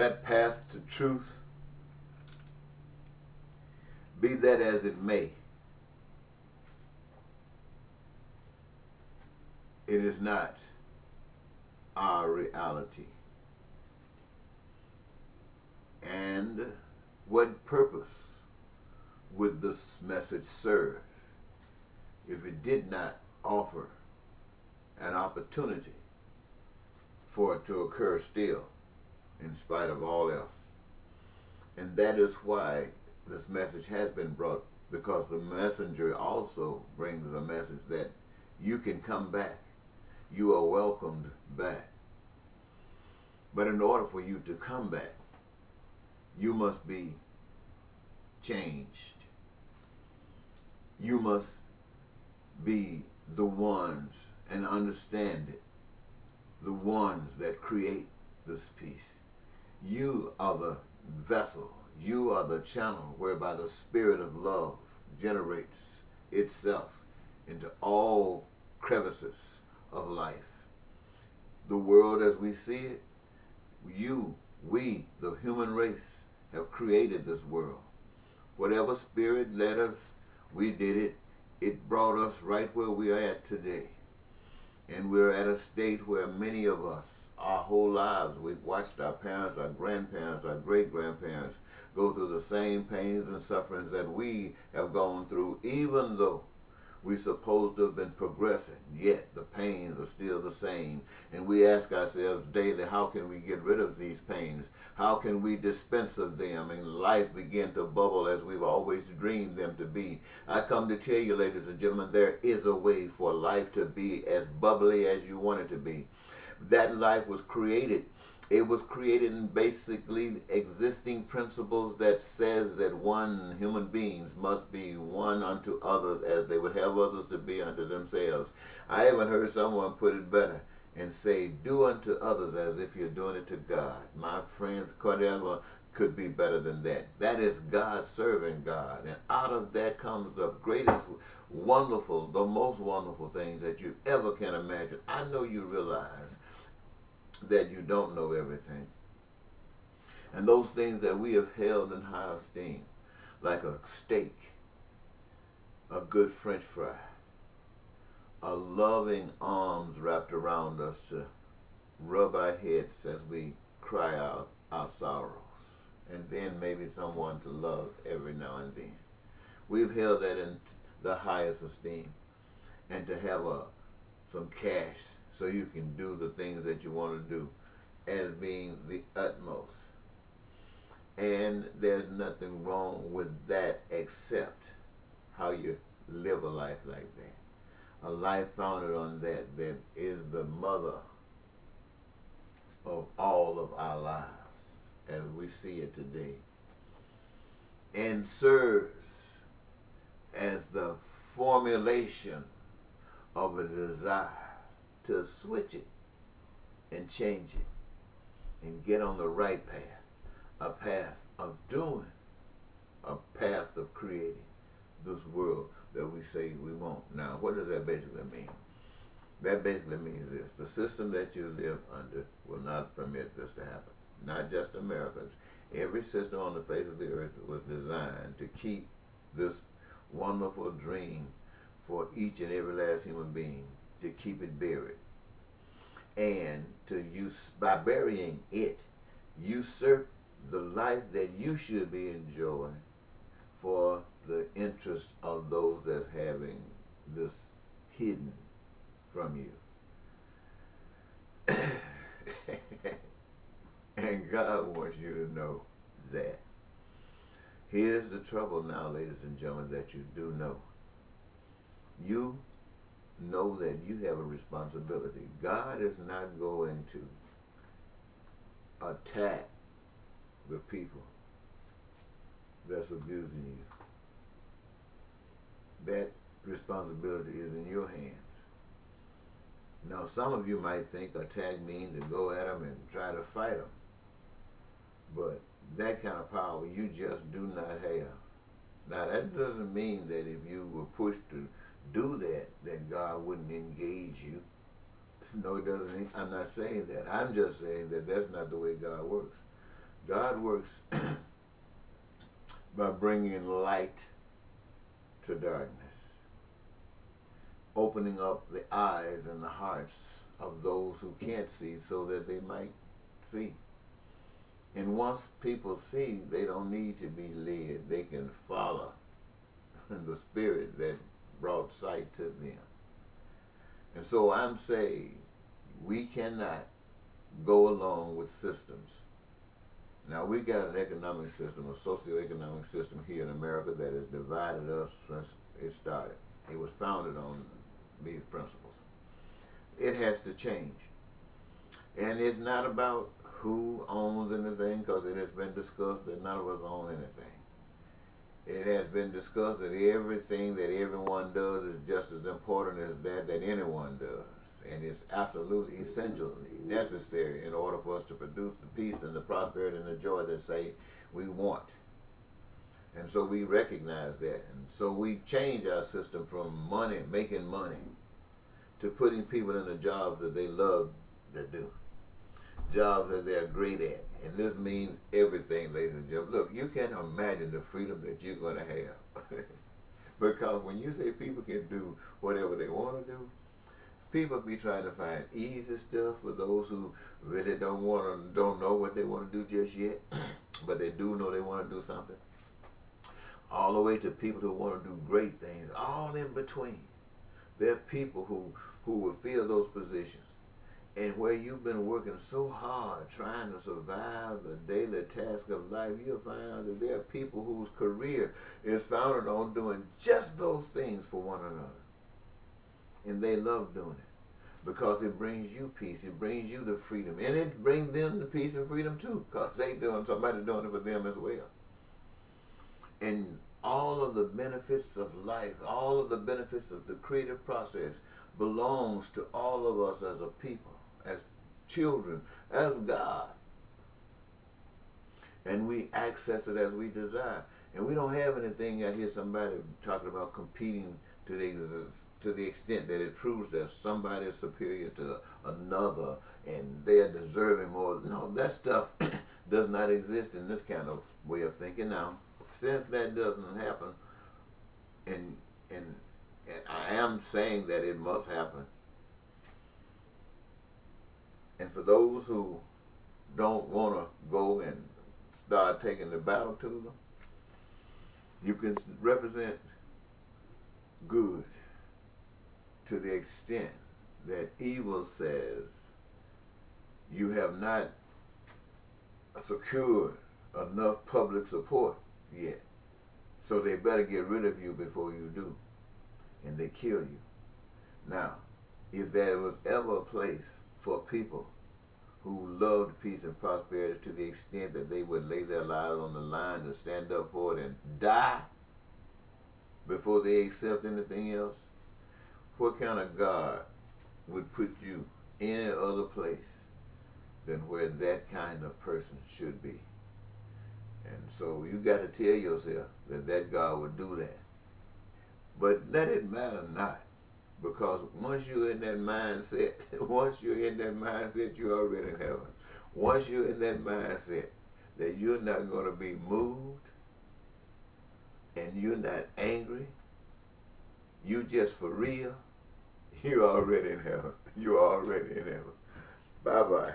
that path to truth, be that as it may, it is not our reality. And what purpose would this message serve if it did not offer an opportunity for it to occur still, in spite of all else? And that is why this message has been brought, because the messenger also brings a message that you can come back. You are welcomed back. But in order for you to come back, you must be changed. You must be the ones, and understand it, the ones that create this peace. You are the vessel. You are the channel whereby the spirit of love generates itself into all crevices of life. The world as we see it, we, the human race, have created this world. Whatever spirit led us, we did it. It brought us right where we are at today. And we're at a state where many of us, our whole lives, we've watched our parents, our grandparents, our great-grandparents go through the same pains and sufferings that we have gone through, even though we're supposed to have been progressing, yet the pains are still the same. And we ask ourselves daily, how can we get rid of these pains? How can we dispense of them and life begin to bubble as we've always dreamed them to be? I come to tell you, ladies and gentlemen, there is a way for life to be as bubbly as you want it to be. That life was created. It was created in basically existing principles that says that one human beings must be one unto others as they would have others to be unto themselves. I even heard someone put it better and say, do unto others as if you're doing it to God. My friends, Cordell could be better than that. That is God serving God. And out of that comes the greatest, wonderful, the most wonderful things that you ever can imagine. I know you realize that you don't know everything. And those things that we have held in high esteem, like a steak, a good French fry, a loving arms wrapped around us to rub our heads as we cry out our sorrows, and then maybe someone to love every now and then. We've held that in the highest esteem. And to have some cash so you can do the things that you want to do as being the utmost. And there's nothing wrong with that except how you live a life like that. A life founded on that is the mother of all of our lives as we see it today, and serves as the formulation of a desire to switch it and change it and get on the right path, a path of doing, a path of creating this world that we say we want. Now, what does that basically mean? That basically means this: the system that you live under will not permit this to happen. Not just Americans. Every system on the face of the earth was designed to keep this wonderful dream for each and every last human being, to keep it buried. And to use, by burying it, usurp the life that you should be enjoying for the interest of those that's having this hidden from you. And God wants you to know that. Here's the trouble now, ladies and gentlemen, that you do know. You know that you have a responsibility. God is not going to attack the people that's abusing you. That responsibility is in your hands. Now, some of you might think attack means to go at them and try to fight them. But that kind of power you just do not have. Now, that doesn't mean that if you were pushed to do that God wouldn't engage you. No, it doesn't. I'm not saying that. I'm just saying that that's not the way God works. God works by bringing light to darkness, opening up the eyes and the hearts of those who can't see so that they might see. And once people see, they don't need to be led. They can follow the spirit that brought sight to them. And so I'm saying we cannot go along with systems. Now we got an economic system, a socioeconomic system here in America that has divided us since it started. It was founded on these principles. It has to change. And it's not about who owns anything, because it has been discussed that none of us own anything. It has been discussed that everything that everyone does is just as important as that anyone does. And it's absolutely essentially necessary in order for us to produce the peace and the prosperity and the joy that say we want. And so we recognize that. And so we change our system from money, making money, to putting people in the jobs that they love to do. Jobs that they're great at. And this means everything, ladies and gentlemen. Look, you can't imagine the freedom that you're going to have. Because when you say people can do whatever they want to do, people be trying to find easy stuff for those who really don't know what they want to do just yet, but they do know they want to do something. All the way to people who want to do great things, all in between. There are people who will fill those positions. And where you've been working so hard trying to survive the daily task of life, you'll find out that there are people whose career is founded on doing just those things for one another. And they love doing it because it brings you peace, it brings you the freedom, and it brings them the peace and freedom too, because somebody doing it for them as well. And all of the benefits of life, all of the benefits of the creative process belongs to all of us as a people, as children, as God. And we access it as we desire. And we don't have anything. I hear somebody talking about competing to the extent that it proves that somebody is superior to another and they're deserving more. No, that stuff does not exist in this kind of way of thinking. Now, since that doesn't happen, and I am saying that it must happen, and for those who don't want to go and start taking the battle to them, you can represent good to the extent that evil says you have not secured enough public support yet, so they better get rid of you before you do, and they kill you. Now, if there was ever a place for people who loved peace and prosperity to the extent that they would lay their lives on the line to stand up for it and die before they accept anything else, what kind of God would put you any other place than where that kind of person should be? And so you got to tell yourself that God would do that. But let it matter not. Because once you're in that mindset, you're already in heaven. Once you're in that mindset that you're not going to be moved and you're not angry, you just for real, you're already in heaven. You're already in heaven. Bye-bye.